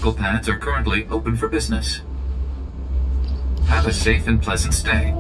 bicycle paths are currently open for business. Have a safe and pleasant stay.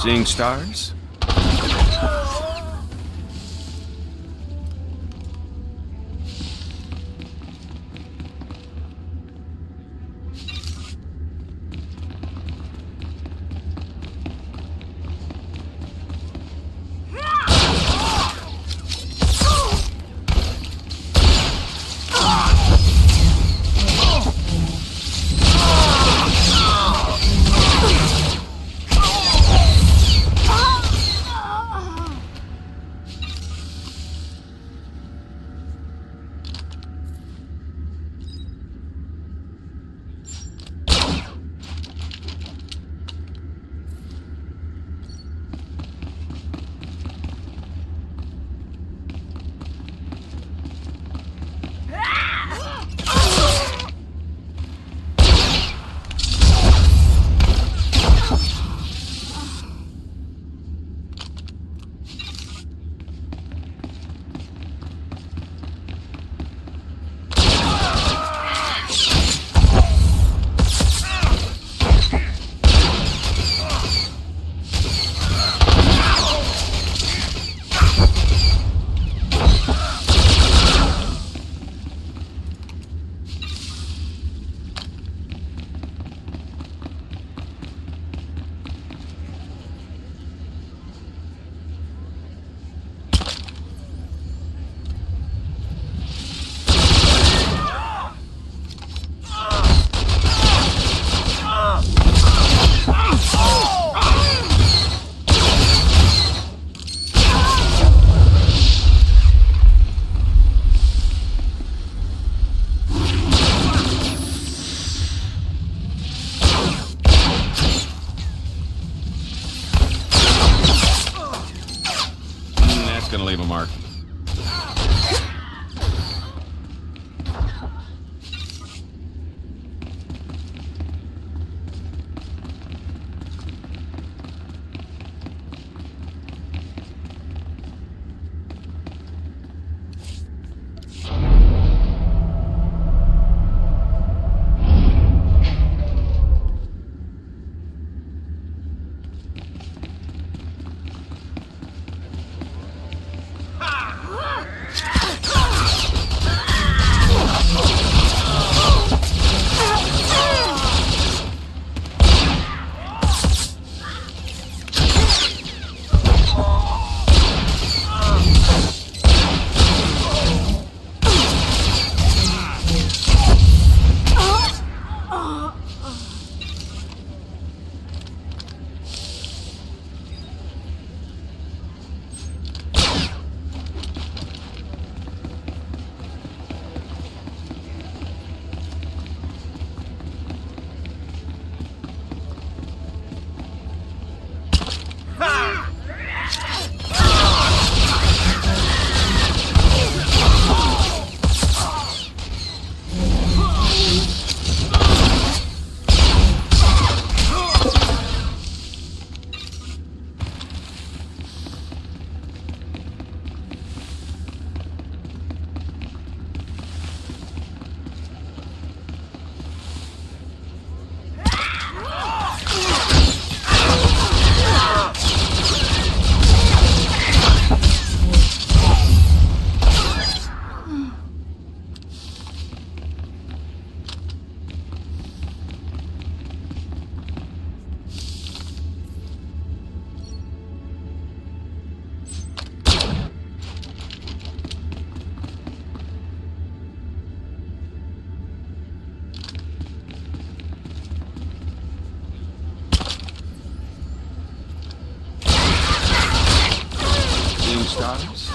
Seeing stars? Gonna leave a mark. Stars?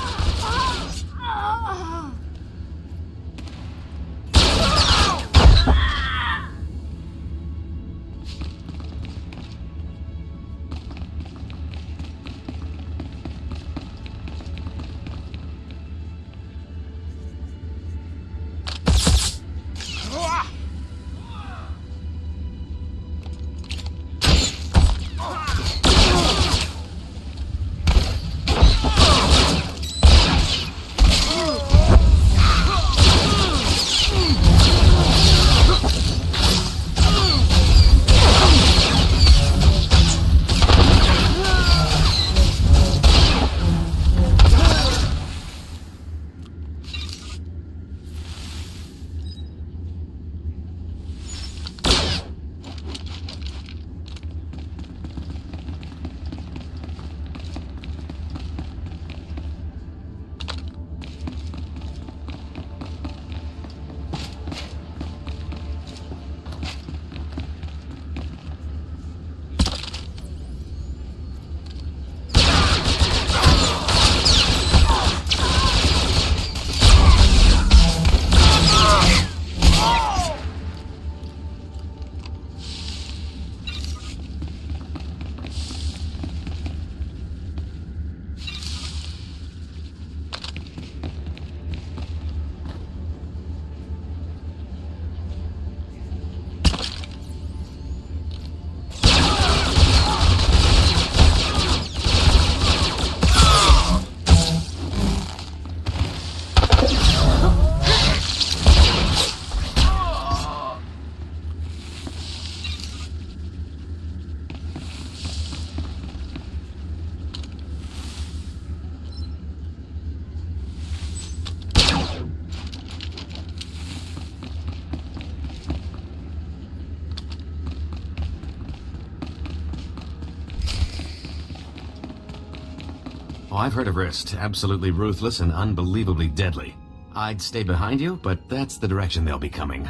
Oh, I've heard of Rist. Absolutely ruthless and unbelievably deadly. I'd stay behind you, but that's the direction they'll be coming.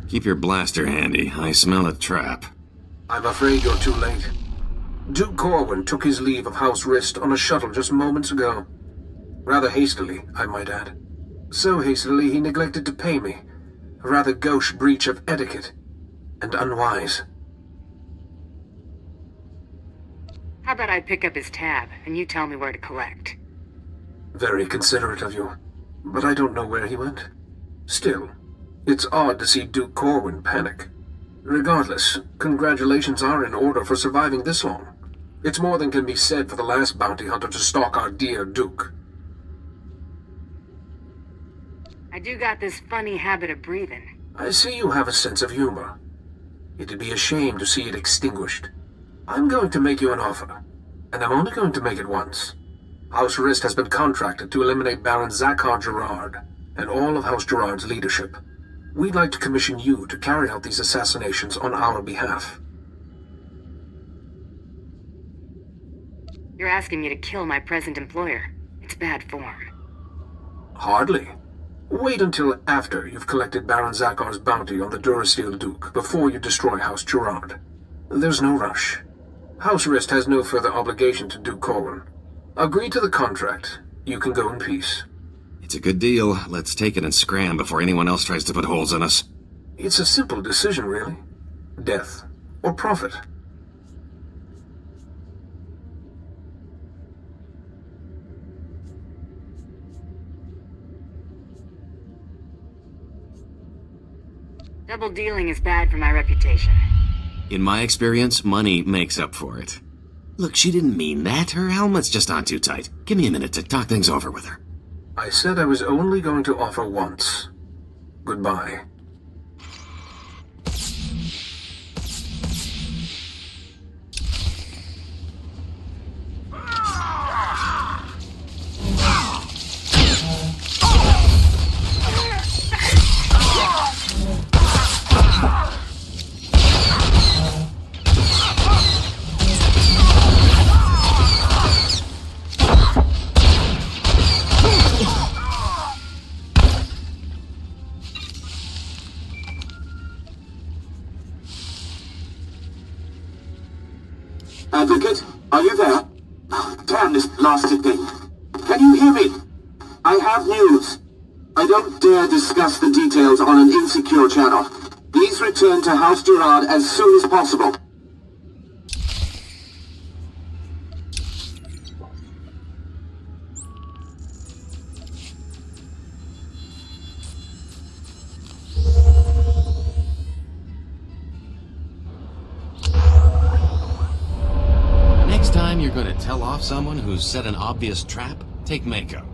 Keep your blaster handy. I smell a trap. I'm afraid you're too late. Duke Corwin took his leave of House Rist on a shuttle just moments ago. Rather hastily, I might add. So hastily he neglected to pay me. A rather gauche breach of etiquette. And unwise. How about I pick up his tab, and you tell me where to collect? Very considerate of you. But I don't know where he went. Still, it's odd to see Duke Corwin panic. Regardless, congratulations are in order for surviving this long. It's more than can be said for the last bounty hunter to stalk our dear Duke. I do got this funny habit of breathing. I see you have a sense of humor. It'd be a shame to see it extinguished. I'm going to make you an offer, and I'm only going to make it once. House Rist has been contracted to eliminate Baron Zakhar Gerard and all of House Gerard's leadership. We'd like to commission you to carry out these assassinations on our behalf. You're asking me to kill my present employer. It's bad form. Hardly. Wait until after you've collected Baron Zakhar's bounty on the Durasteel Duke before you destroy House Gerard. There's no rush. House Rist has no further obligation to Duke Corwin. Agree to the contract. You can go in peace. It's a good deal. Let's take it and scram before anyone else tries to put holes in us. It's a simple decision, really. Death or profit. Double dealing is bad for my reputation. In my experience, money makes up for it. Look, she didn't mean that. Her helmet's just on too tight. Give me a minute to talk things over with her. I said I was only going to offer once. Goodbye. Advocate, are you there? Damn this blasted thing. Can you hear me? I have news. I don't dare discuss the details on an insecure channel. Please return to House Alderaan as soon as possible. Next time you're going to tell off someone who's set an obvious trap, take Mako.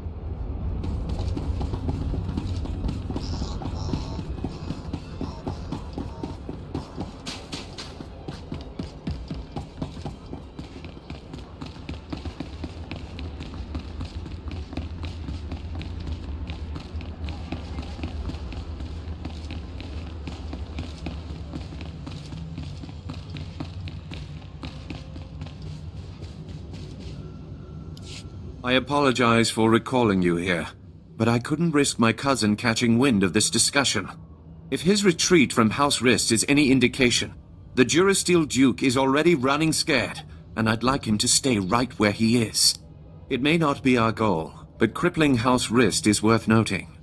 I apologize for recalling you here, but I couldn't risk my cousin catching wind of this discussion. If his retreat from House Rist is any indication, the Durasteel Duke is already running scared, and I'd like him to stay right where he is. It may not be our goal, but crippling House Rist is worth noting.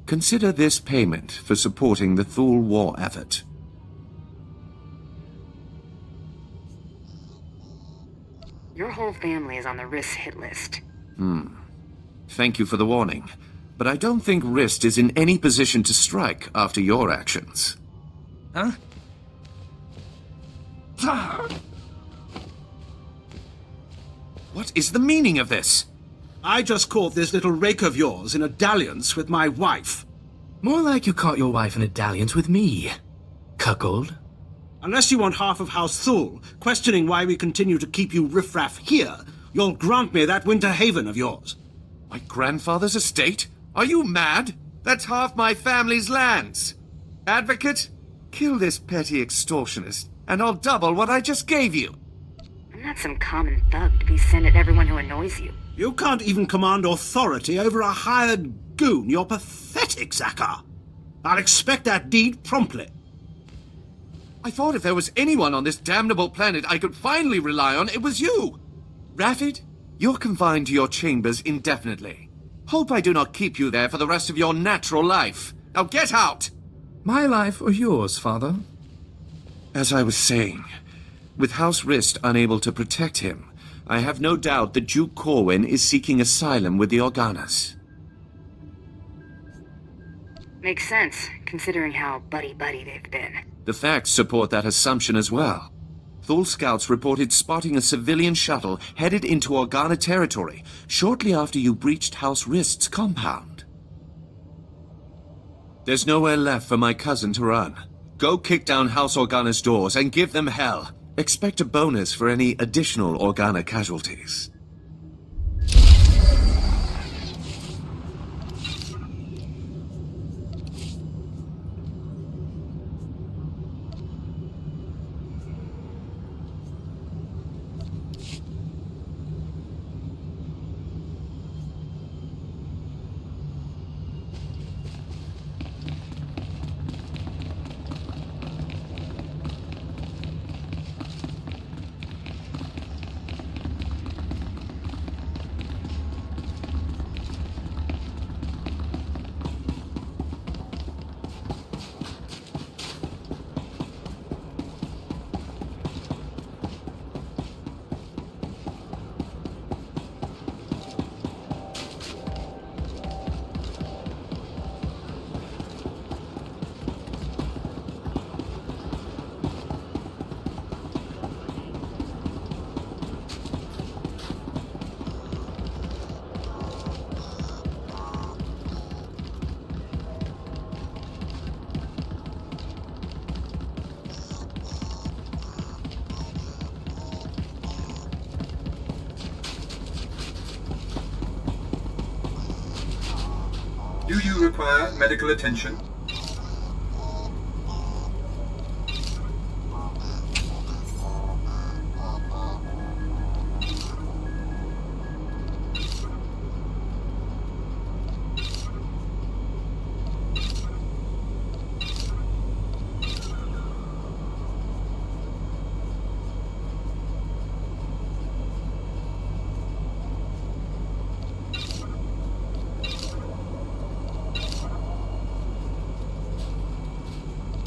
Consider this payment for supporting the Thule war effort. Your whole family is on the Rist hit list. Thank you for the warning, but I don't think Rist is in any position to strike after your actions. Huh? What is the meaning of this? I just caught this little rake of yours in a dalliance with my wife. More like you caught your wife in a dalliance with me, cuckold. Unless you want half of House Thule questioning why we continue to keep you riffraff here, you'll grant me that winter haven of yours. My grandfather's estate? Are you mad? That's half my family's lands. Advocate, kill this petty extortionist, and I'll double what I just gave you. I'm not some common thug to be sent at everyone who annoys you. You can't even command authority over a hired goon. You're pathetic, Zakar. I'll expect that deed promptly. I thought if there was anyone on this damnable planet I could finally rely on, it was you. Rafid, you're confined to your chambers indefinitely. Hope I do not keep you there for the rest of your natural life. Now get out! My life or yours, father? As I was saying, with House Rist unable to protect him, I have no doubt that Duke Corwin is seeking asylum with the Organas. Makes sense, considering how buddy-buddy they've been. The facts support that assumption as well. Thule scouts reported spotting a civilian shuttle headed into Organa territory shortly after you breached House Rist's compound. There's nowhere left for my cousin to run. Go kick down House Organa's doors and give them hell. Expect a bonus for any additional Organa casualties. Do you require medical attention?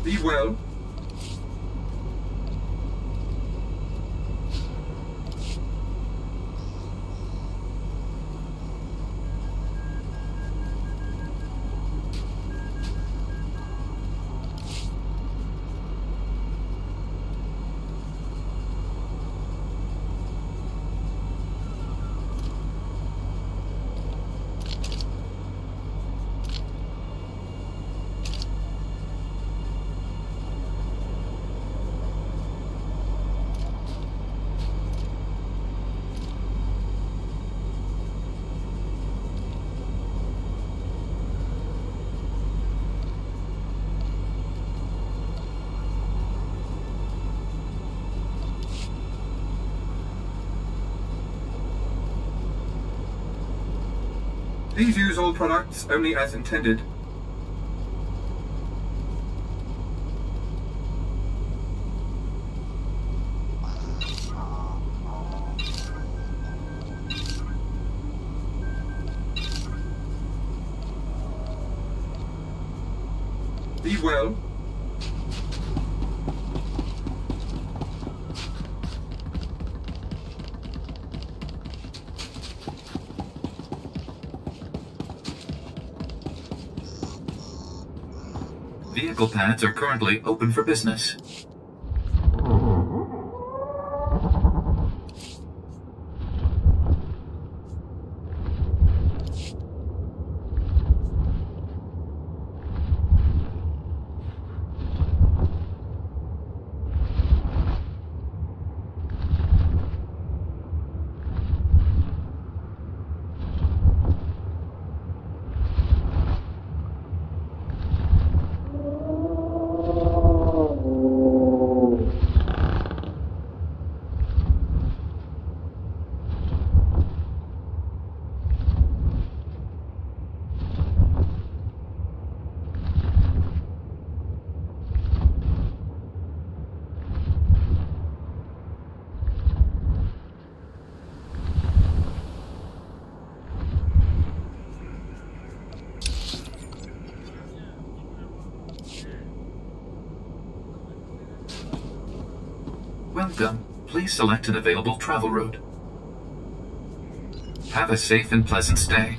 Be well. Please use all products only as intended. Be well. Vehicle pads are currently open for business. Welcome. Please select an available travel route. Have a safe and pleasant stay.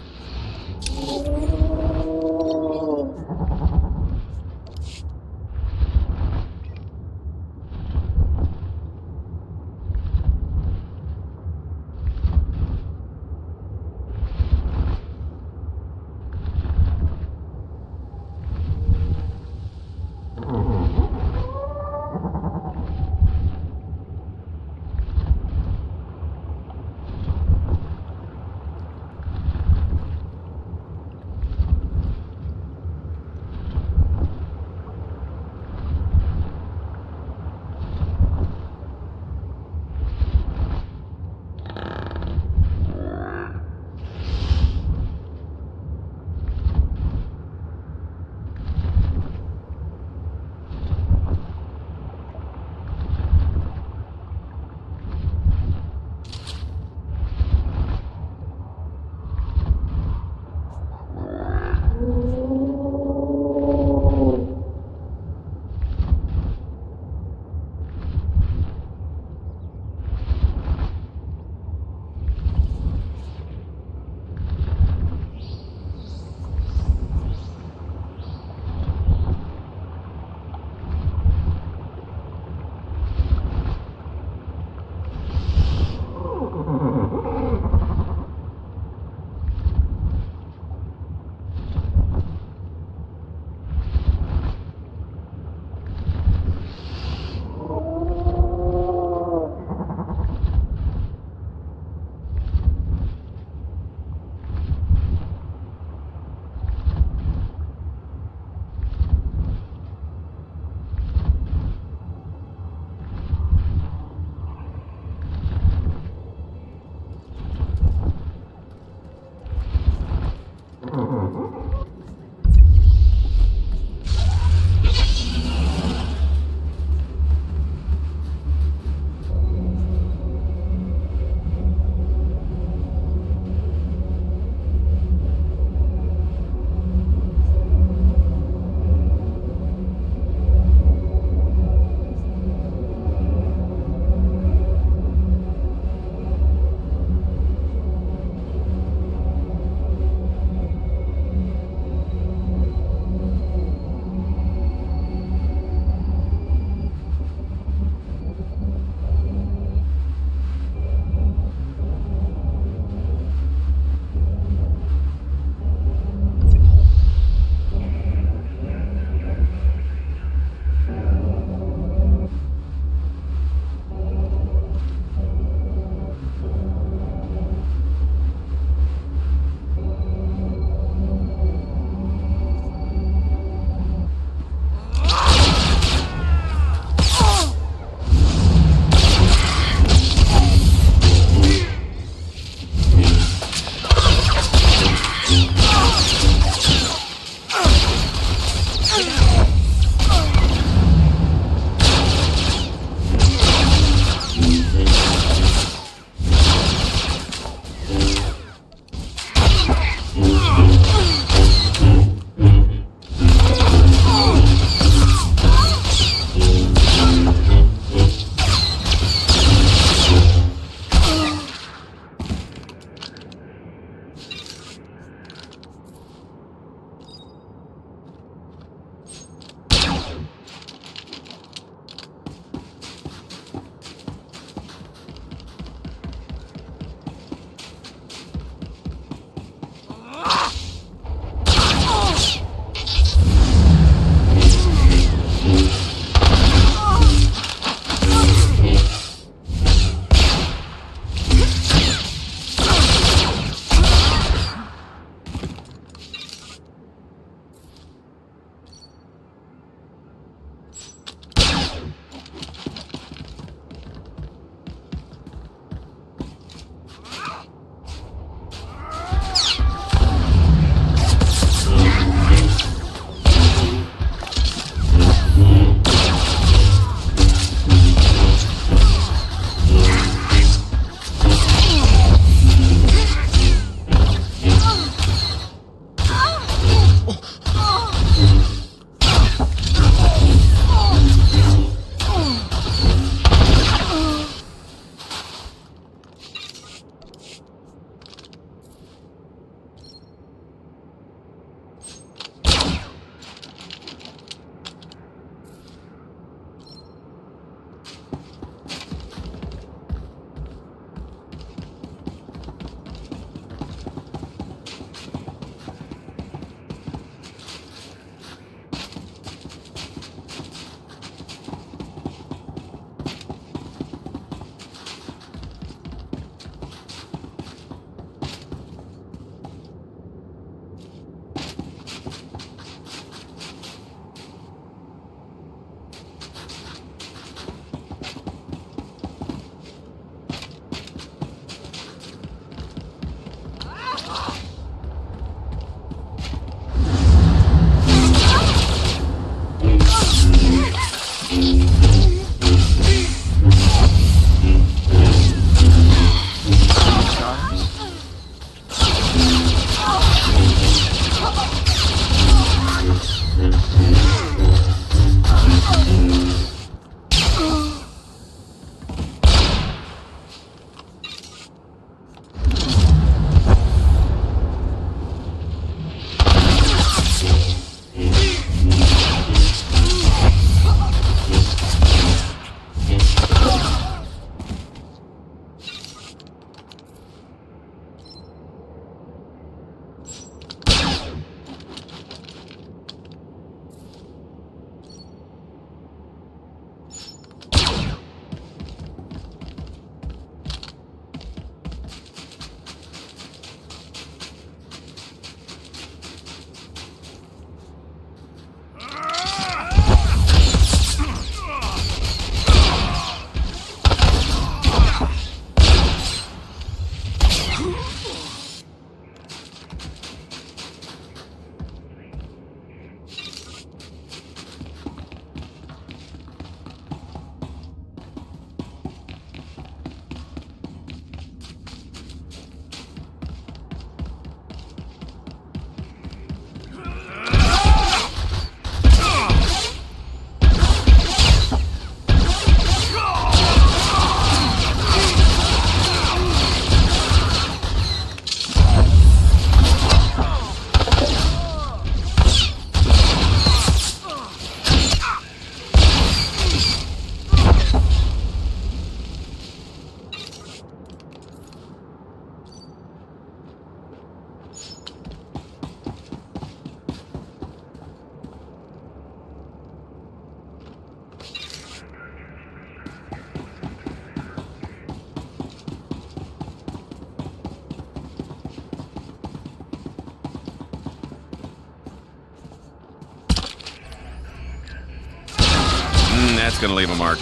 That's gonna leave a mark.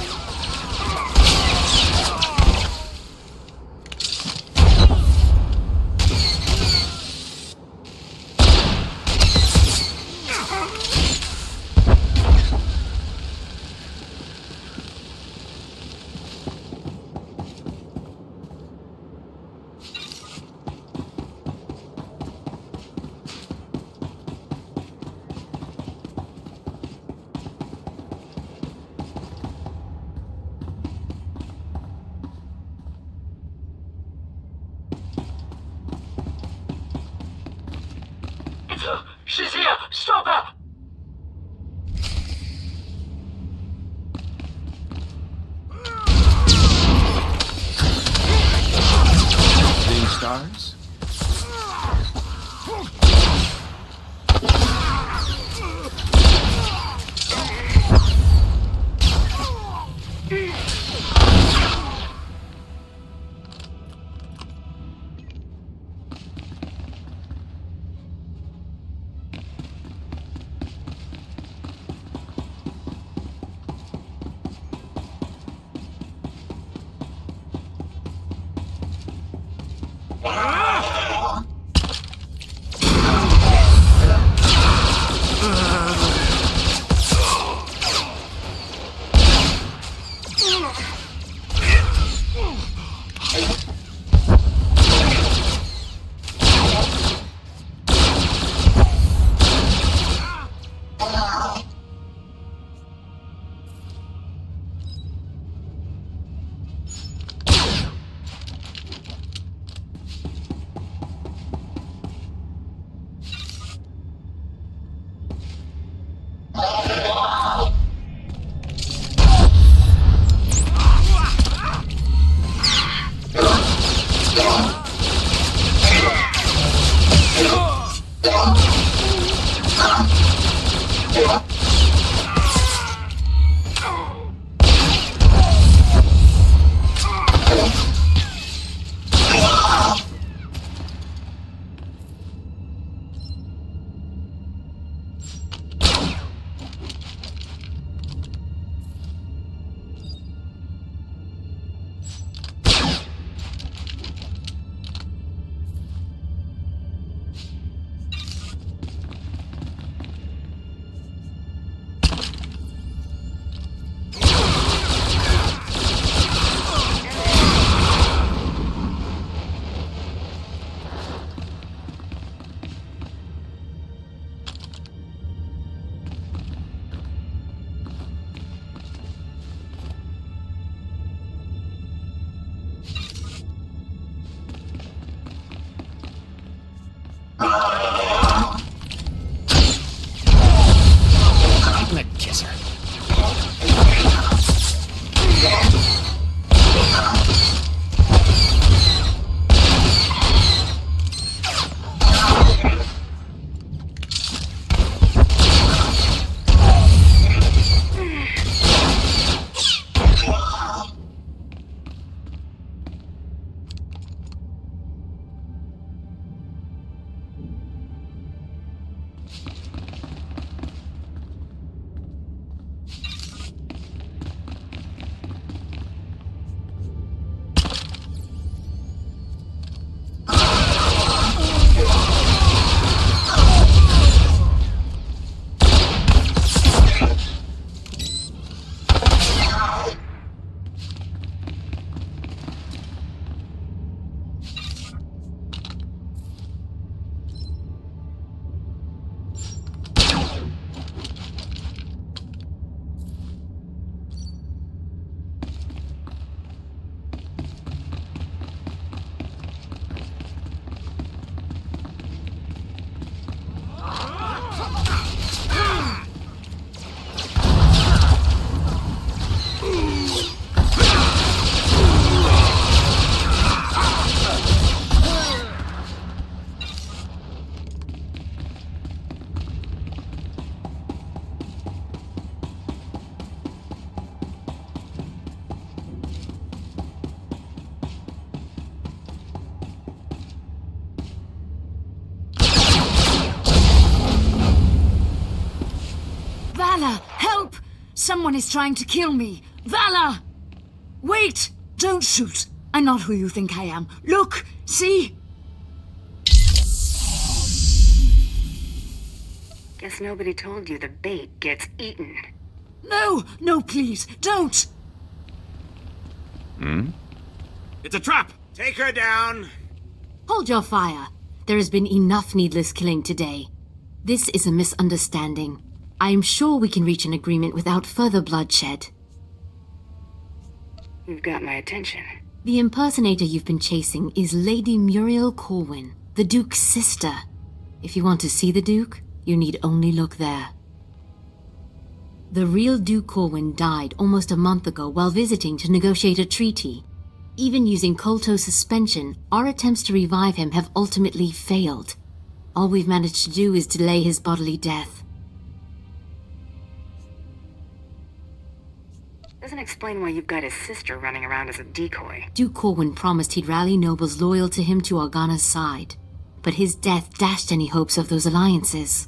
She's here! Stop her! Seeing stars? Someone is trying to kill me. Vala! Wait! Don't shoot. I'm not who you think I am. Look! See? Guess nobody told you the bait gets eaten. No! No, please! Don't! It's a trap! Take her down! Hold your fire. There has been enough needless killing today. This is a misunderstanding. I am sure we can reach an agreement without further bloodshed. You've got my attention. The impersonator you've been chasing is Lady Muriel Corwin, the Duke's sister. If you want to see the Duke, you need only look there. The real Duke Corwin died almost a month ago while visiting to negotiate a treaty. Even using Kolto suspension, our attempts to revive him have ultimately failed. All we've managed to do is delay his bodily death. Doesn't explain why you've got his sister running around as a decoy. Duke Corwin promised he'd rally nobles loyal to him to Organa's side, but his death dashed any hopes of those alliances.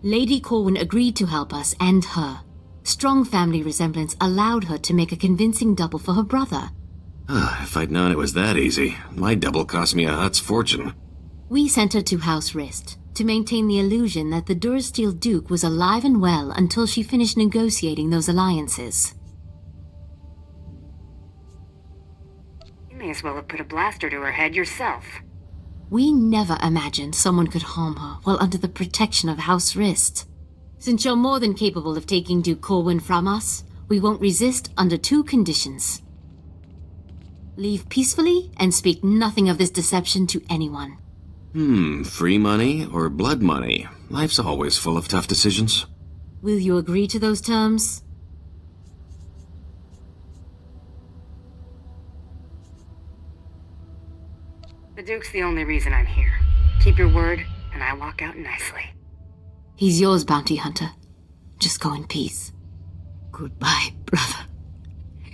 Lady Corwin agreed to help us and her. Strong family resemblance allowed her to make a convincing double for her brother. If I'd known it was that easy, my double cost me a Hutt's fortune. We sent her to House Rist to maintain the illusion that the Dursteel Duke was alive and well until she finished negotiating those alliances. You may as well have put a blaster to her head yourself. We never imagined someone could harm her while under the protection of House Rist. Since you're more than capable of taking Duke Corwin from us, we won't resist under 2 conditions. Leave peacefully and speak nothing of this deception to anyone. Free money or blood money? Life's always full of tough decisions. Will you agree to those terms? The Duke's the only reason I'm here. Keep your word, and I walk out nicely. He's yours, bounty hunter. Just go in peace. Goodbye, brother.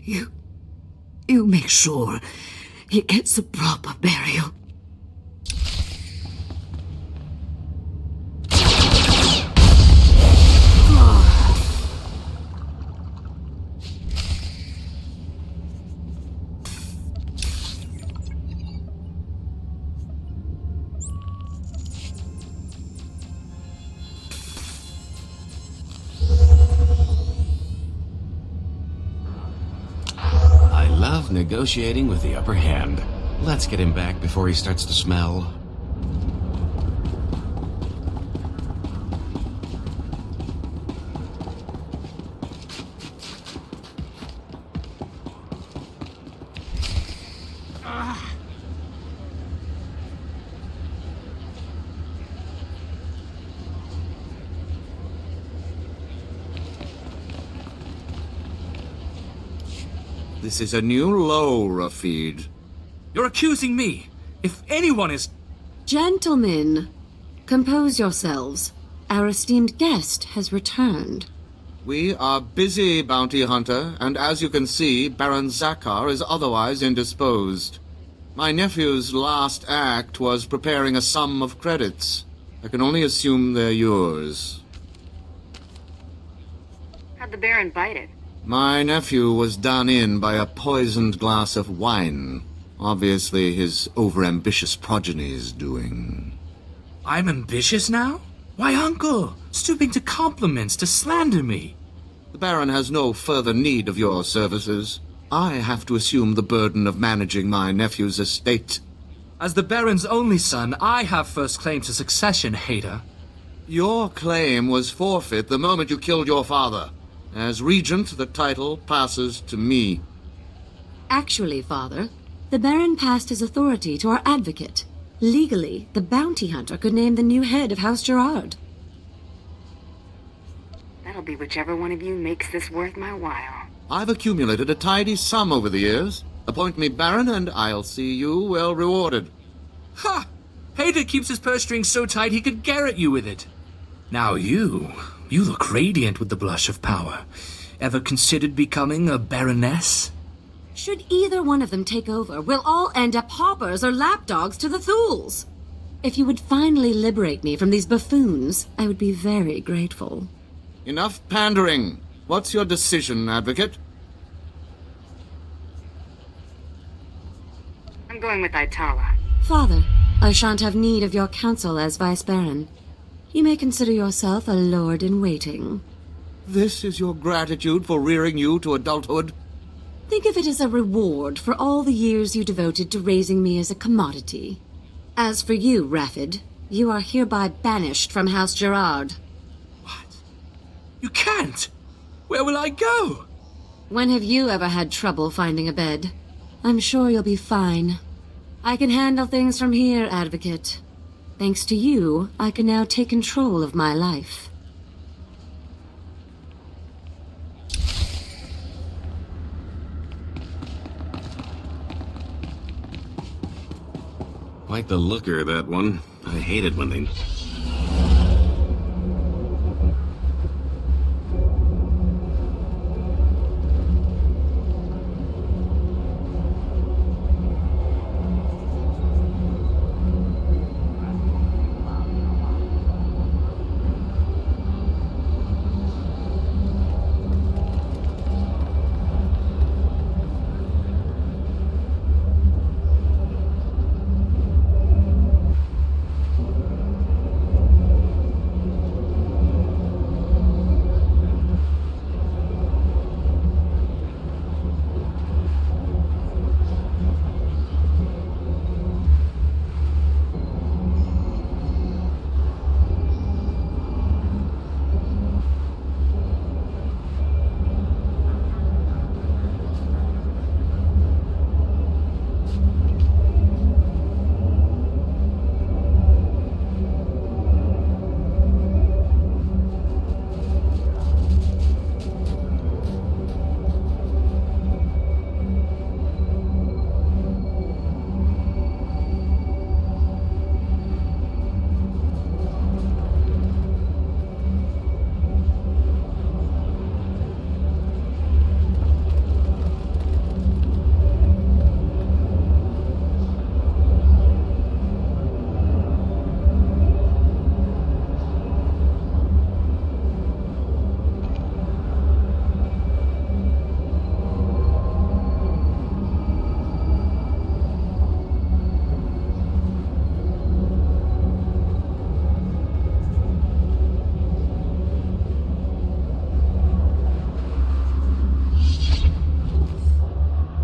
You make sure he gets a proper burial. Negotiating with the upper hand. Let's get him back before he starts to smell. This is a new low, Rafid. You're accusing me. If anyone is... Gentlemen, compose yourselves. Our esteemed guest has returned. We are busy, bounty hunter, and as you can see, Baron Zakar is otherwise indisposed. My nephew's last act was preparing a sum of credits. I can only assume they're yours. How'd the Baron bite it? My nephew was done in by a poisoned glass of wine. Obviously his overambitious progeny's doing. I'm ambitious now? Why, uncle? Stooping to compliments to slander me. The Baron has no further need of your services. I have to assume the burden of managing my nephew's estate. As the Baron's only son, I have first claim to succession, hater. Your claim was forfeit the moment you killed your father. As regent, the title passes to me. Actually, Father, the Baron passed his authority to our advocate. Legally, the bounty hunter could name the new head of House Gerard. That'll be whichever one of you makes this worth my while. I've accumulated a tidy sum over the years. Appoint me Baron, and I'll see you well rewarded. Ha! Hater keeps his purse strings so tight he could garrote you with it. Now you look radiant with the blush of power. Ever considered becoming a baroness? Should either one of them take over, we'll all end up hoppers or lapdogs to the Thools. If you would finally liberate me from these buffoons, I would be very grateful. Enough pandering. What's your decision, Advocate? I'm going with Itala. Father, I shan't have need of your counsel as Vice Baron. You may consider yourself a lord-in-waiting. This is your gratitude for rearing you to adulthood? Think of it as a reward for all the years you devoted to raising me as a commodity. As for you, Raffid, you are hereby banished from House Gerard. You can't! Where will I go? When have you ever had trouble finding a bed? I'm sure you'll be fine. I can handle things from here, Advocate. Thanks to you, I can now take control of my life. Quite the looker, that one. I hate it when they...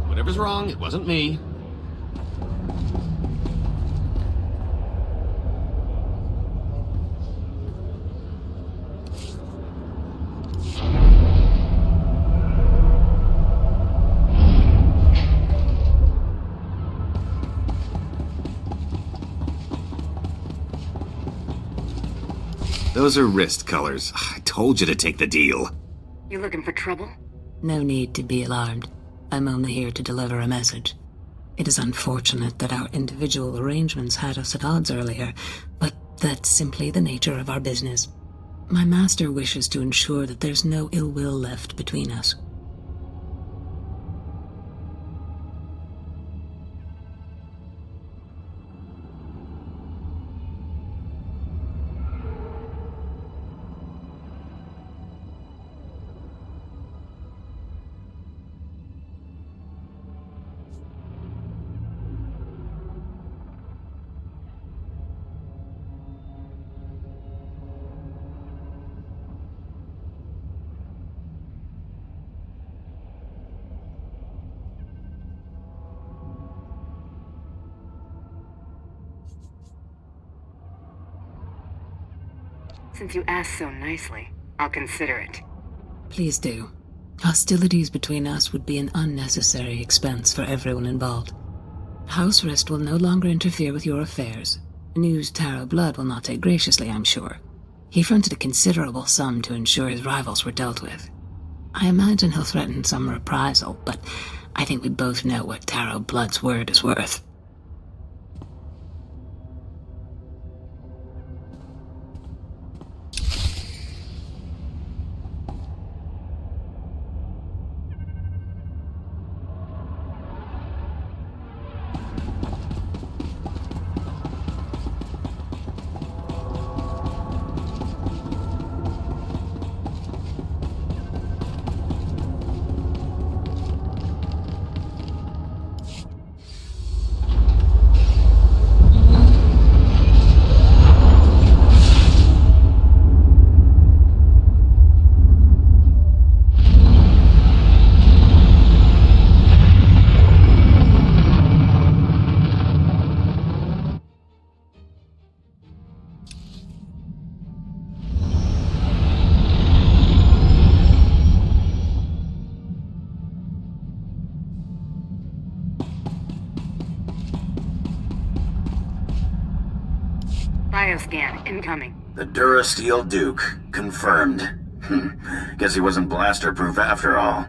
Whatever's wrong, it wasn't me. Those are wrist colors. I told you to take the deal. You looking for trouble? No need to be alarmed. I'm only here to deliver a message. It is unfortunate that our individual arrangements had us at odds earlier, but that's simply the nature of our business. My master wishes to ensure that there's no ill will left between us. Since you asked so nicely, I'll consider it. Please do. Hostilities between us would be an unnecessary expense for everyone involved. House Rist will no longer interfere with your affairs. News Taro Blood will not take graciously, I'm sure. He fronted a considerable sum to ensure his rivals were dealt with. I imagine he'll threaten some reprisal, but I think we both know what Taro Blood's word is worth. Bioscan, incoming. The Durasteel Duke. Confirmed. Guess he wasn't blaster-proof after all.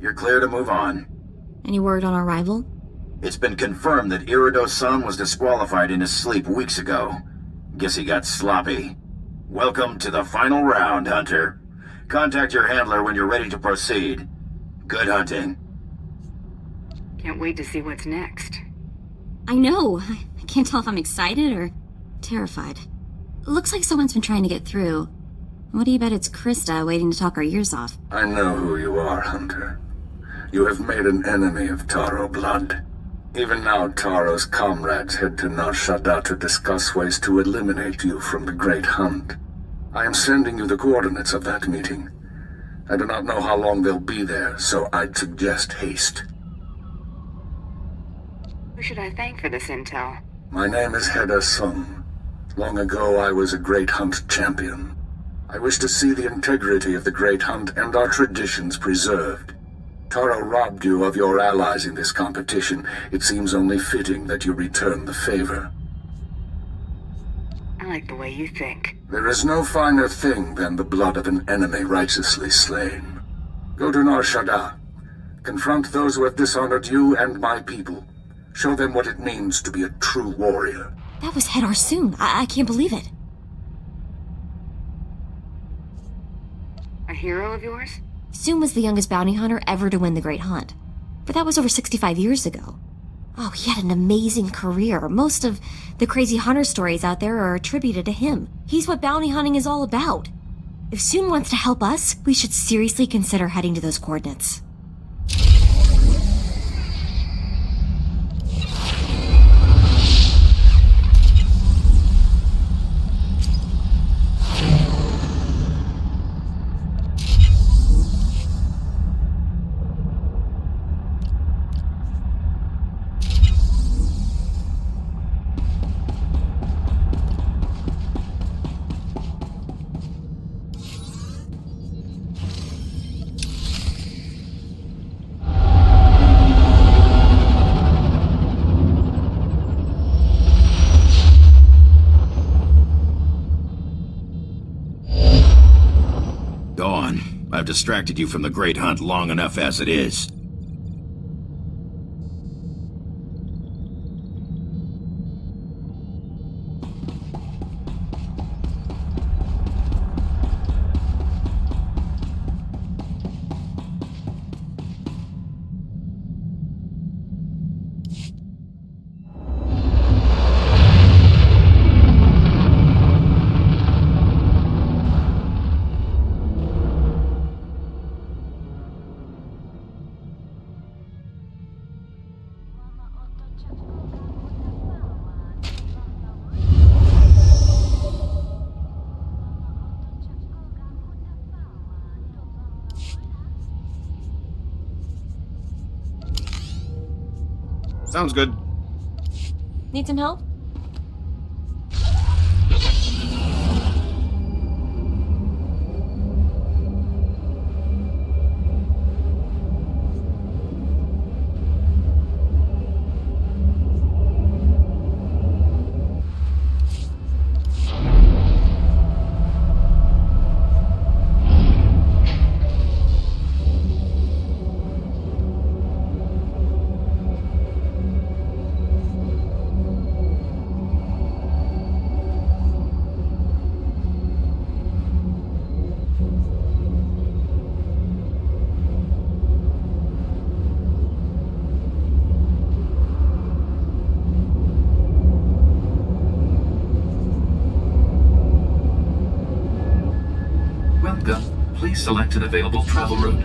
You're clear to move on. Any word on our rival? It's been confirmed that Irido-san was disqualified in his sleep weeks ago. Guess he got sloppy. Welcome to the final round, Hunter. Contact your handler when you're ready to proceed. Good hunting. Can't wait to see what's next. I know. I can't tell if I'm excited or terrified. Looks like someone's been trying to get through. What do you bet it's Krista waiting to talk our ears off? I know who you are, Hunter. You have made an enemy of Taro Blood. Even now, Taro's comrades head to Nar Shaddaa to discuss ways to eliminate you from the Great Hunt. I am sending you the coordinates of that meeting. I do not know how long they'll be there, so I'd suggest haste. Who should I thank for this intel? My name is Heda Sung. Long ago, I was a Great Hunt champion. I wish to see the integrity of the Great Hunt and our traditions preserved. Taro robbed you of your allies in this competition. It seems only fitting that you return the favor. I like the way you think. There is no finer thing than the blood of an enemy righteously slain. Go to Nar Shaddaa. Confront those who have dishonored you and my people. Show them what it means to be a true warrior. That was Hedar Sung. I can't believe it. A hero of yours? Sung was the youngest bounty hunter ever to win the Great Hunt. But that was over 65 years ago. Oh, he had an amazing career. Most of the crazy hunter stories out there are attributed to him. He's what bounty hunting is all about. If Sung wants to help us, we should seriously consider heading to those coordinates. I've distracted you from the Great Hunt long enough as it is. Sounds good. Need some help? Please select an available travel route.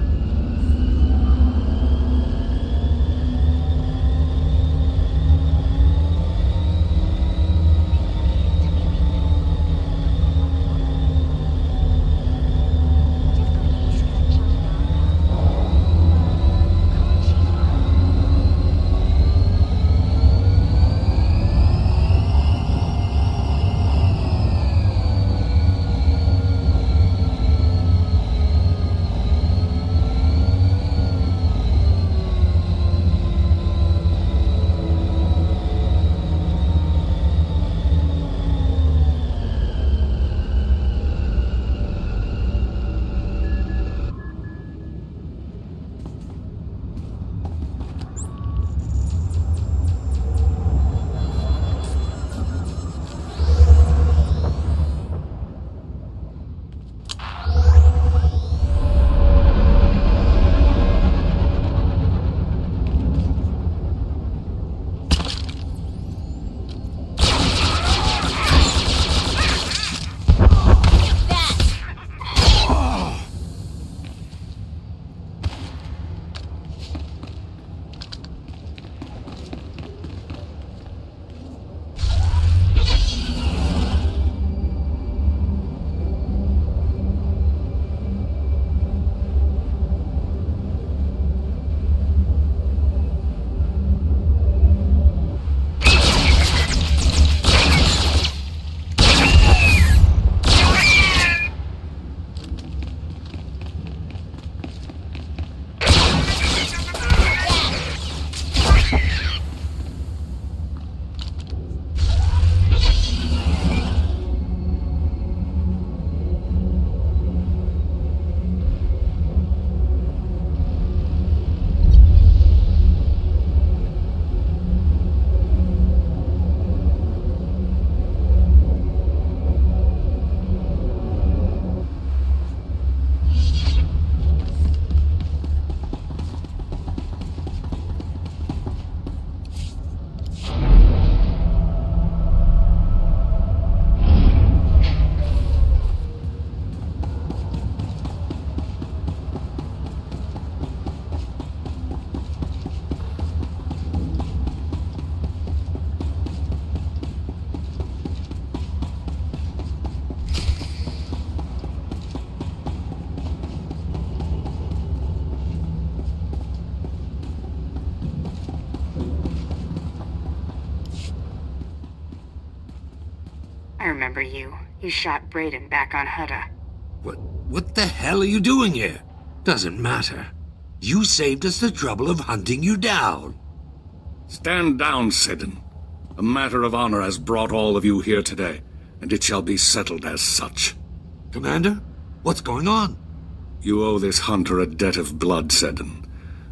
remember you. You shot Brayden back on Hutta. What the hell are you doing here? Doesn't matter. You saved us the trouble of hunting you down. Stand down, Seddon. A matter of honor has brought all of you here today, and it shall be settled as such. Commander, what's going on? You owe this hunter a debt of blood, Seddon,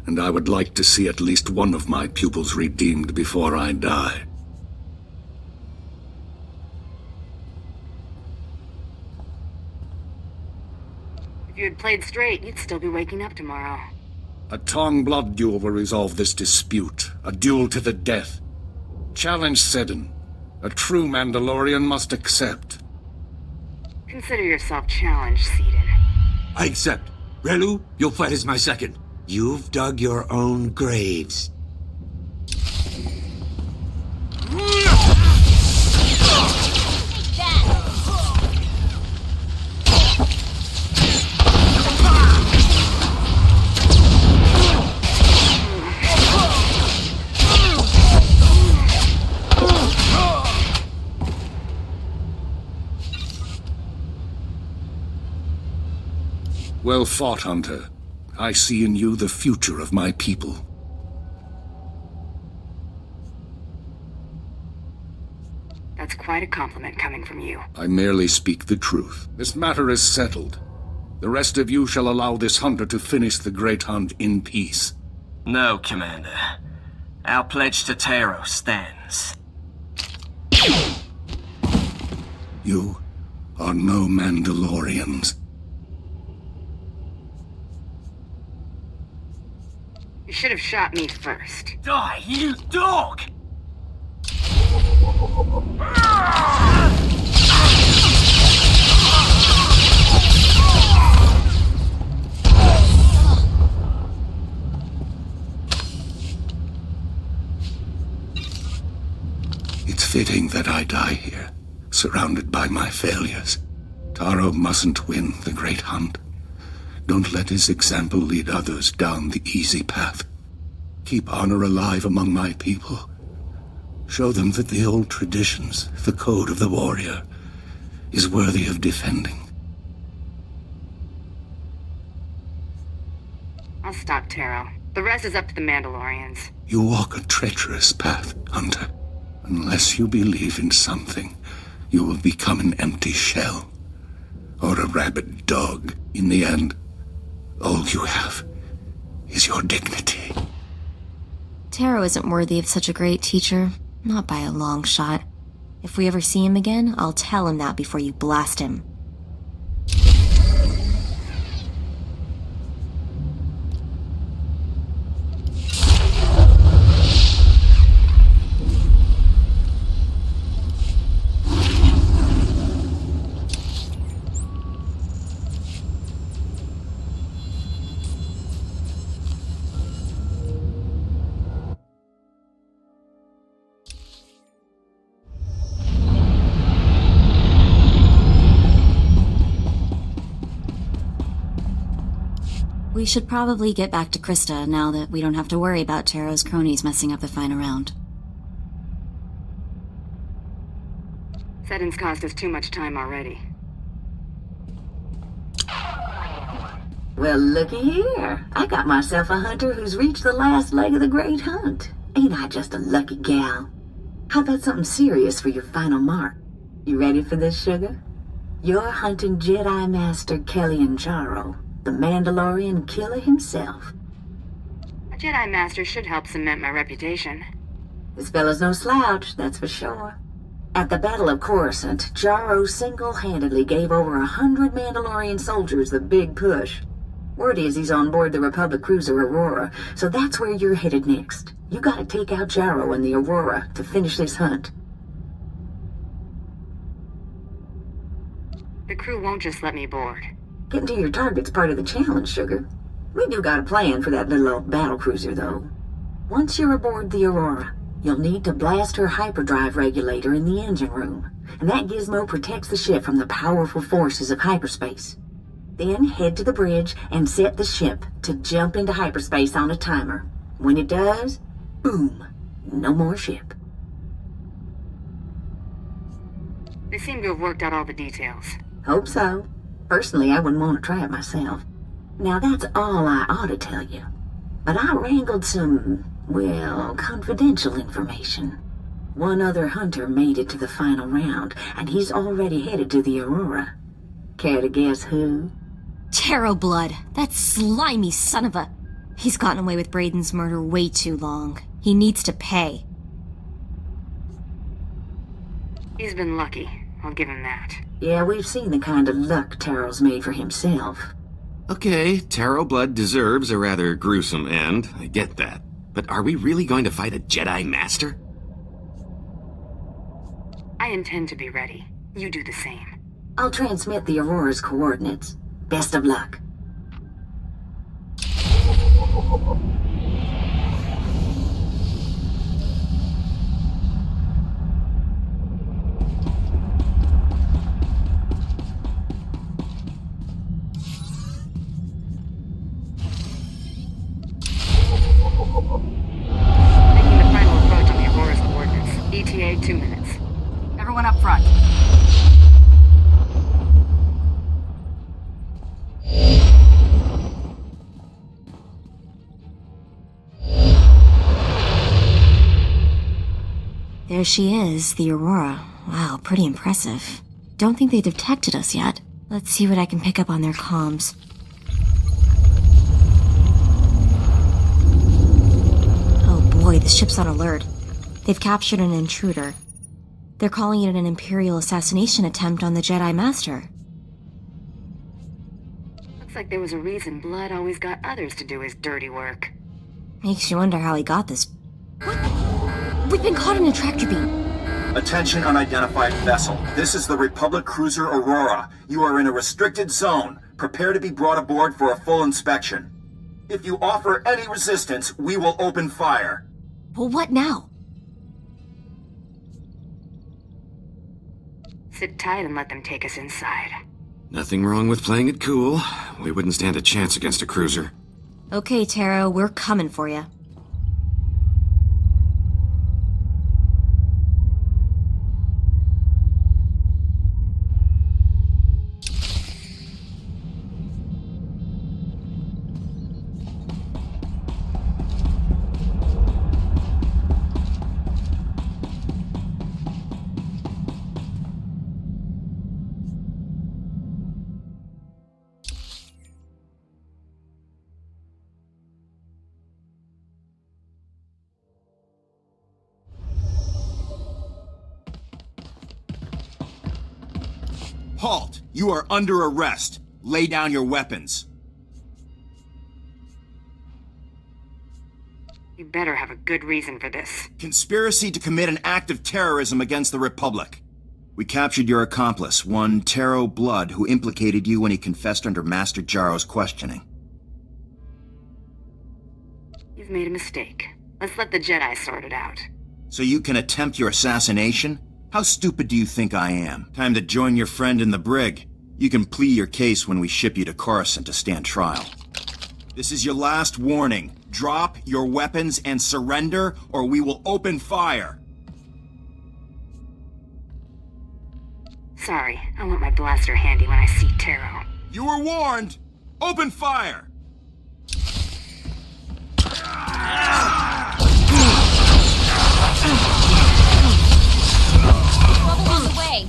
and I would like to see at least one of my pupils redeemed before I die. If you had played straight, you'd still be waking up tomorrow. A Tong blood duel will resolve this dispute, a duel to the death. Challenge Seddon. A true Mandalorian must accept. Consider yourself challenged, Seddon. I accept. Relu, you'll fight as my second. You've dug your own graves. Well fought, Hunter. I see in you the future of my people. That's quite a compliment coming from you. I merely speak the truth. This matter is settled. The rest of you shall allow this hunter to finish the great hunt in peace. No, Commander. Our pledge to Taro stands. You are no Mandalorians. You should have shot me first. Die, you dog! It's fitting that I die here, surrounded by my failures. Taro mustn't win the great hunt. Don't let his example lead others down the easy path. Keep honor alive among my people. Show them that the old traditions, the code of the warrior, is worthy of defending. I'll stop Taro. The rest is up to the Mandalorians. You walk a treacherous path, Hunter. Unless you believe in something, you will become an empty shell. Or a rabid dog. In the end, all you have is your dignity. Taro isn't worthy of such a great teacher. Not by a long shot. If we ever see him again, I'll tell him that before you blast him. We should probably get back to Krista now that we don't have to worry about Taro's cronies messing up the final round. Seddon's cost us too much time already. Well, looky here. I got myself a hunter who's reached the last leg of the great hunt. Ain't I just a lucky gal? How about something serious for your final mark? You ready for this, sugar? You're hunting Jedi Master Kellyan Charo, the Mandalorian killer himself. A Jedi Master should help cement my reputation. This fellow's no slouch, that's for sure. At the Battle of Coruscant, Charo single-handedly gave over 100 Mandalorian soldiers the big push. Word is he's on board the Republic cruiser Aurora, so that's where you're headed next. You gotta take out Charo and the Aurora to finish this hunt. The crew won't just let me board. Getting to your target's part of the challenge, sugar. We do got a plan for that little old battlecruiser, though. Once you're aboard the Aurora, you'll need to blast her hyperdrive regulator in the engine room, and that gizmo protects the ship from the powerful forces of hyperspace. Then head to the bridge and set the ship to jump into hyperspace on a timer. When it does, boom, no more ship. They seem to have worked out all the details. Hope so. Personally, I wouldn't want to try it myself. Now, that's all I ought to tell you. But I wrangled some, well, confidential information. One other hunter made it to the final round, and he's already headed to the Aurora. Care to guess who? Taro Blood. That slimy son of a... He's gotten away with Brayden's murder way too long. He needs to pay. He's been lucky. I'll give him that. Yeah, we've seen the kind of luck Taro's made for himself. Okay, Taro Blood deserves a rather gruesome end. I get that. But are we really going to fight a Jedi Master? I intend to be ready. You do the same. I'll transmit the Aurora's coordinates. Best of luck. Making the final approach on the Aurora's coordinates. ETA 2 minutes. Everyone up front. There she is, the Aurora. Wow, pretty impressive. Don't think they detected us yet. Let's see what I can pick up on their comms. Oh boy, the ship's on alert. They've captured an intruder. They're calling it an Imperial assassination attempt on the Jedi Master. Looks like there was a reason Blood always got others to do his dirty work. Makes you wonder how he got this. What? We've been caught in a tractor beam. Attention unidentified vessel. This is the Republic cruiser Aurora. You are in a restricted zone. Prepare to be brought aboard for a full inspection. If you offer any resistance, we will open fire. Well, what now? Sit tight and let them take us inside. Nothing wrong with playing it cool. We wouldn't stand a chance against a cruiser. Okay, Taro, we're coming for you. Halt! You are under arrest. Lay down your weapons. You better have a good reason for this. Conspiracy to commit an act of terrorism against the Republic. We captured your accomplice, one Taro Blood, who implicated you when he confessed under Master Jaro's questioning. You've made a mistake. Let's let the Jedi sort it out. So you can attempt your assassination? How stupid do you think I am? Time to join your friend in the brig. You can plead your case when we ship you to Coruscant to stand trial. This is your last warning. Drop your weapons and surrender, or we will open fire. Sorry, I want my blaster handy when I see Taro. You were warned! Open fire! Trouble on the way.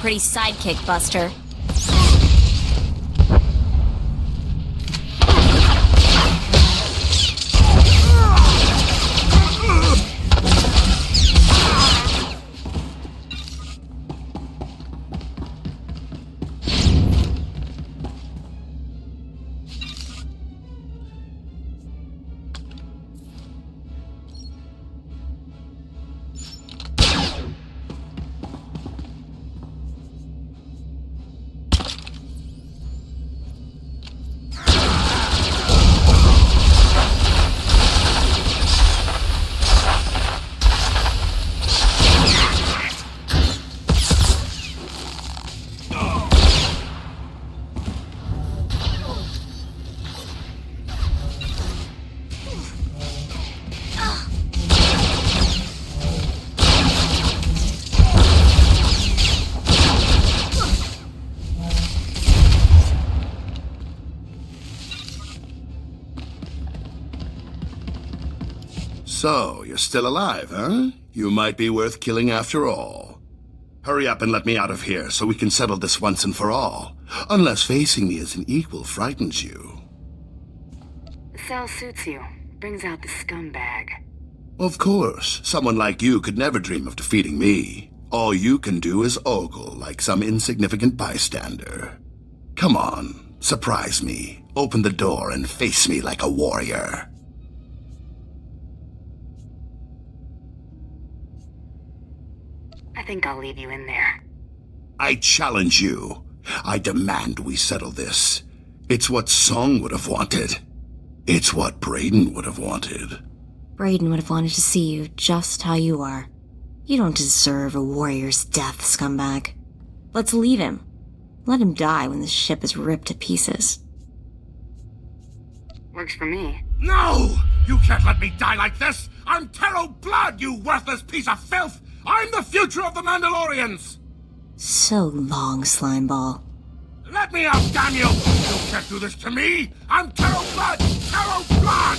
pretty sidekick, Buster. So, you're still alive, huh? You might be worth killing after all. Hurry up and let me out of here so we can settle this once and for all. Unless facing me as an equal frightens you. The cell suits you. Brings out the scumbag. Of course. Someone like you could never dream of defeating me. All you can do is ogle like some insignificant bystander. Come on, surprise me. Open the door and face me like a warrior. I think I'll leave you in there. I challenge you. I demand we settle this. It's what Song would have wanted. It's what Brayden would have wanted. Brayden would have wanted to see you just how you are. You don't deserve a warrior's death, scumbag. Let's leave him. Let him die when the ship is ripped to pieces. Works for me. No! You can't let me die like this! I'm Taro Blood, you worthless piece of filth! I'm the future of the Mandalorians! So long, Slimeball. Let me out, damn you! You can't do this to me! I'm Taro Blood! Taro Blood!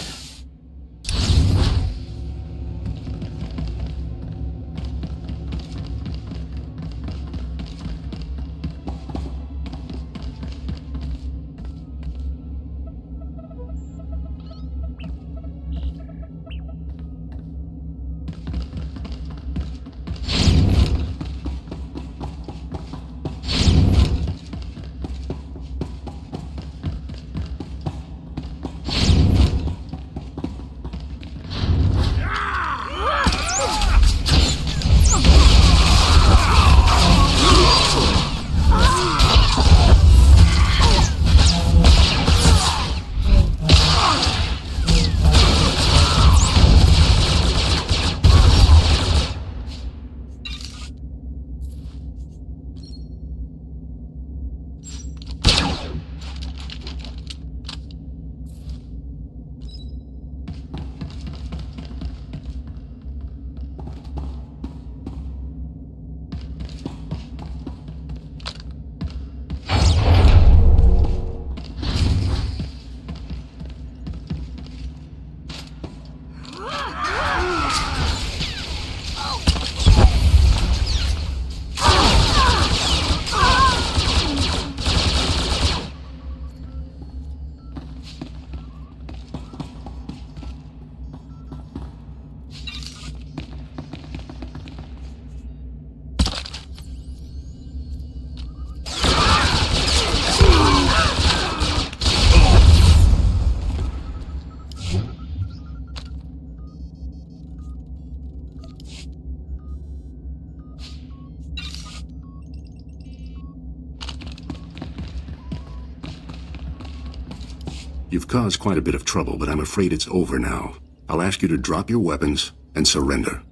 You've caused quite a bit of trouble, but I'm afraid it's over now. I'll ask you to drop your weapons and surrender.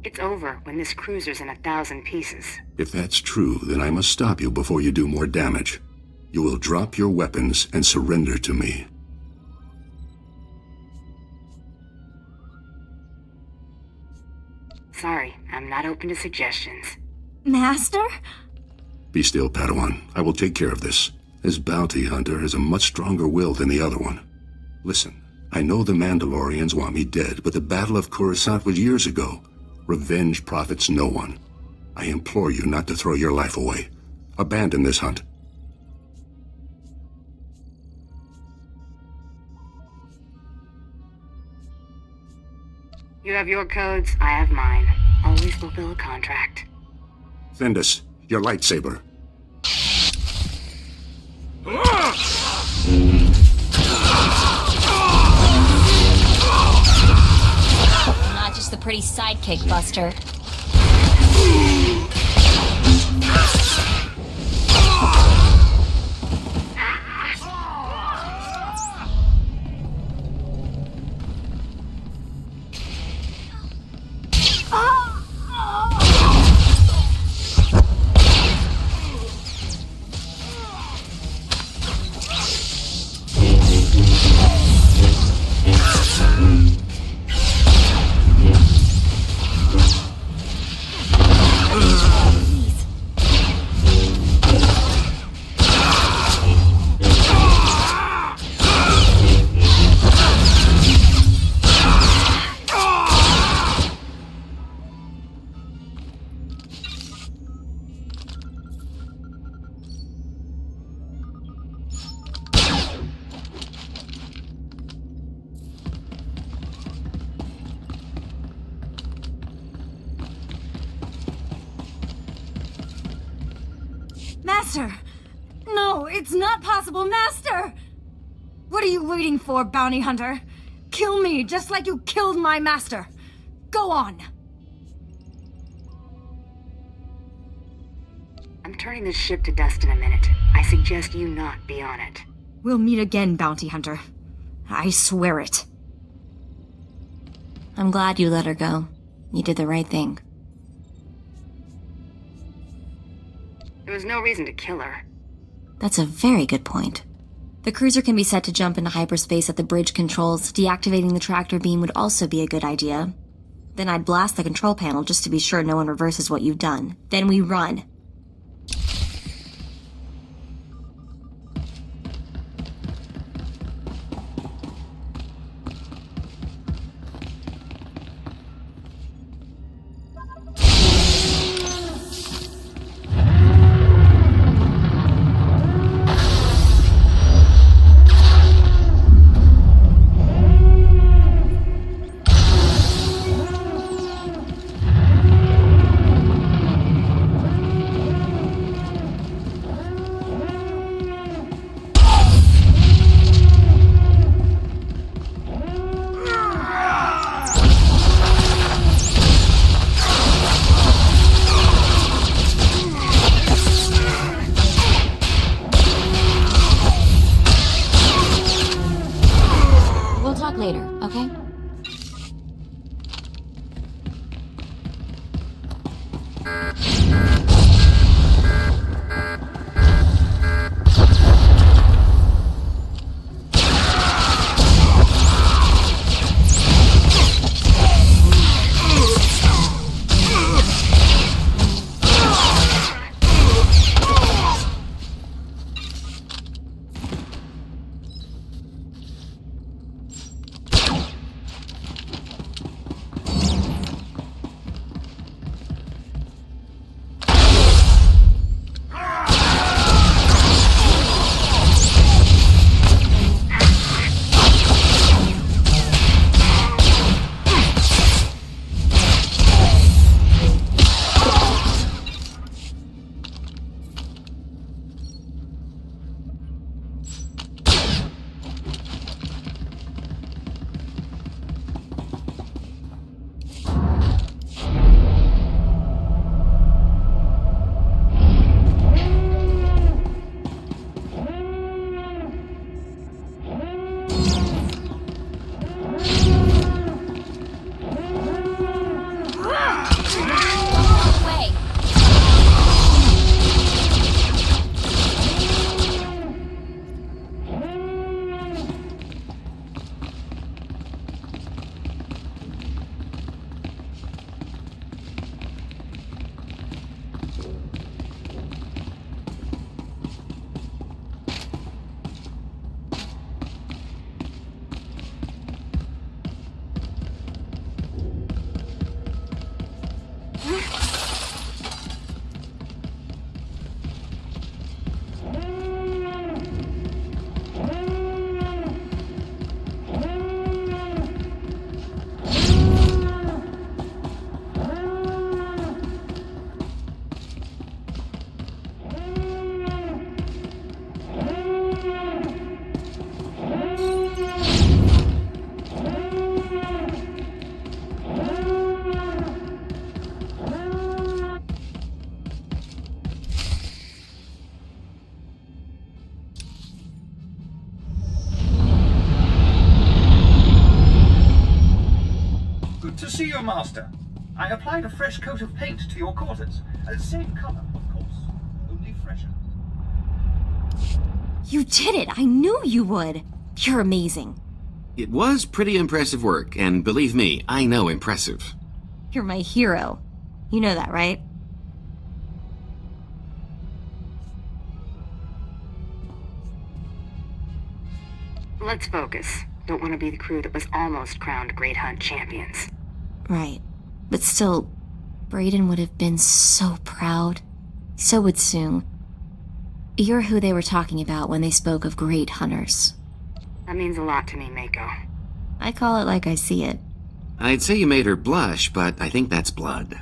It's over when this cruiser's in 1,000 pieces. If that's true, then I must stop you before you do more damage. You will drop your weapons and surrender to me. Sorry, I'm not open to suggestions. Master? Be still, Padawan. I will take care of this. This bounty hunter has a much stronger will than the other one. Listen, I know the Mandalorians want me dead, but the Battle of Coruscant was years ago. Revenge profits no one. I implore you not to throw your life away. Abandon this hunt. You have your codes, I have mine. Always fulfill a contract. Findus, your lightsaber. Not just the pretty sidekick, Buster. Master! No, it's not possible, Master! What are you waiting for, bounty hunter? Kill me, just like you killed my master. Go on! I'm turning this ship to dust in a minute. I suggest you not be on it. We'll meet again, bounty hunter. I swear it. I'm glad you let her go. You did the right thing. There was no reason to kill her. That's a very good point. The cruiser can be set to jump into hyperspace at the bridge controls. Deactivating the tractor beam would also be a good idea. Then I'd blast the control panel just to be sure no one reverses what you've done. Then we run. Later, okay? Master. I applied a fresh coat of paint to your quarters. Same color, of course. Only fresher. You did it! I knew you would! You're amazing. It was pretty impressive work, and believe me, I know impressive. You're my hero. You know that, right? Let's focus. Don't want to be the crew that was almost crowned Great Hunt champions. Right. But still, Brayden would have been so proud. So would Soong. You're who they were talking about when they spoke of great hunters. That means a lot to me, Mako. I call it like I see it. I'd say you made her blush, but I think that's blood.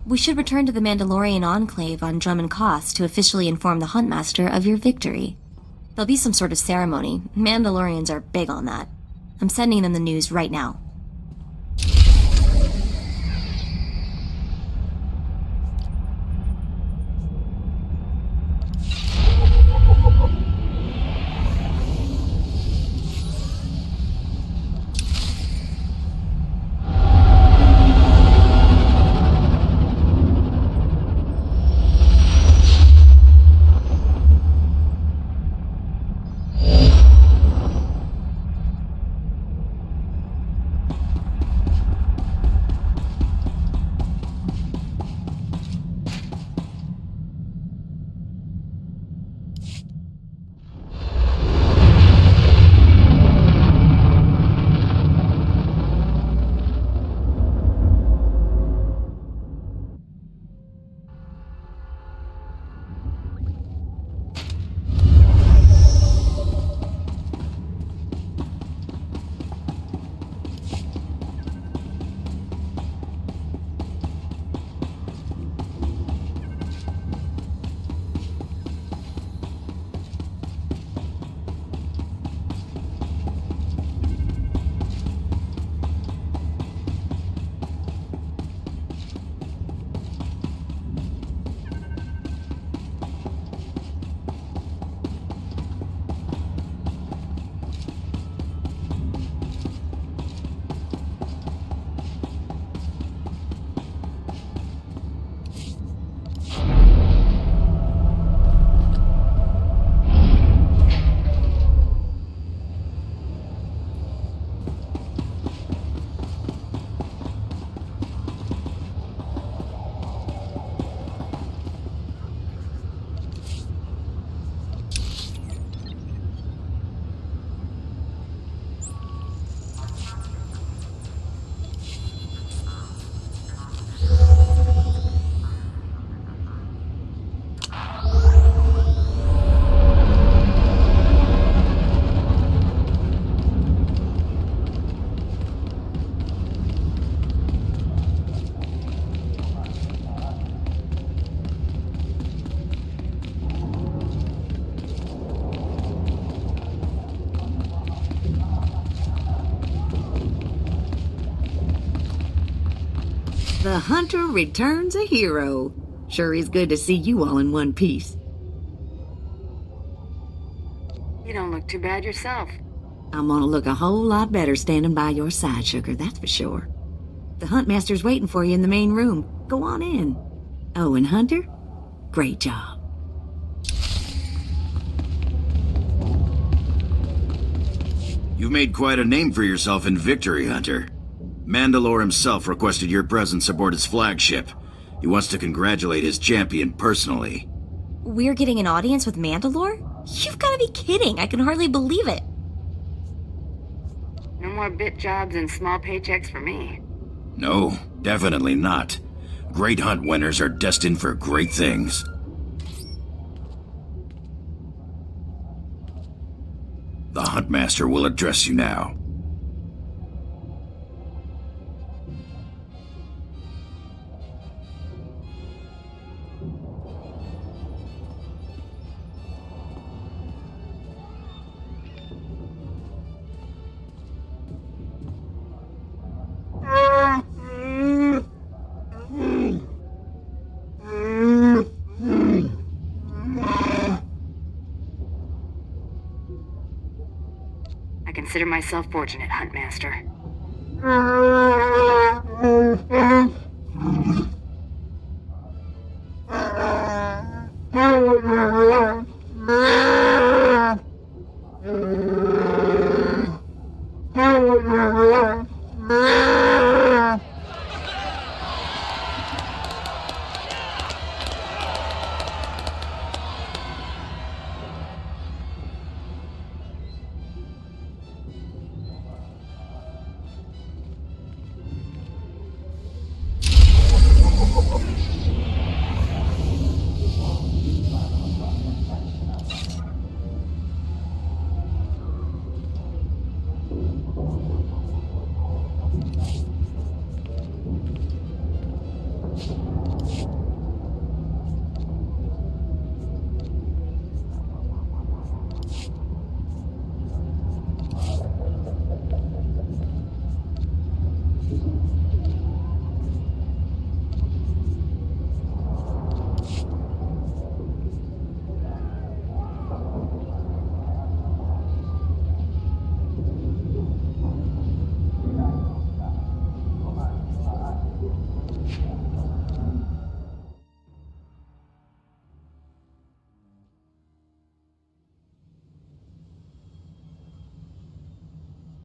We should return to the Mandalorian Enclave on Drummond Koss to officially inform the Huntmaster of your victory. There'll be some sort of ceremony. Mandalorians are big on that. I'm sending them the news right now. The hunter returns a hero. Sure is good to see you all in one piece. You don't look too bad yourself. I'm gonna look a whole lot better standing by your side, Sugar, that's for sure. The Huntmaster's waiting for you in the main room. Go on in. Oh, and Hunter, great job. You've made quite a name for yourself in victory, Hunter. Mandalore himself requested your presence aboard his flagship. He wants to congratulate his champion personally. We're getting an audience with Mandalore? You've got to be kidding. I can hardly believe it. No more bit jobs and small paychecks for me. No, definitely not. Great Hunt winners are destined for great things. The Huntmaster will address you now. I consider myself fortunate, Huntmaster.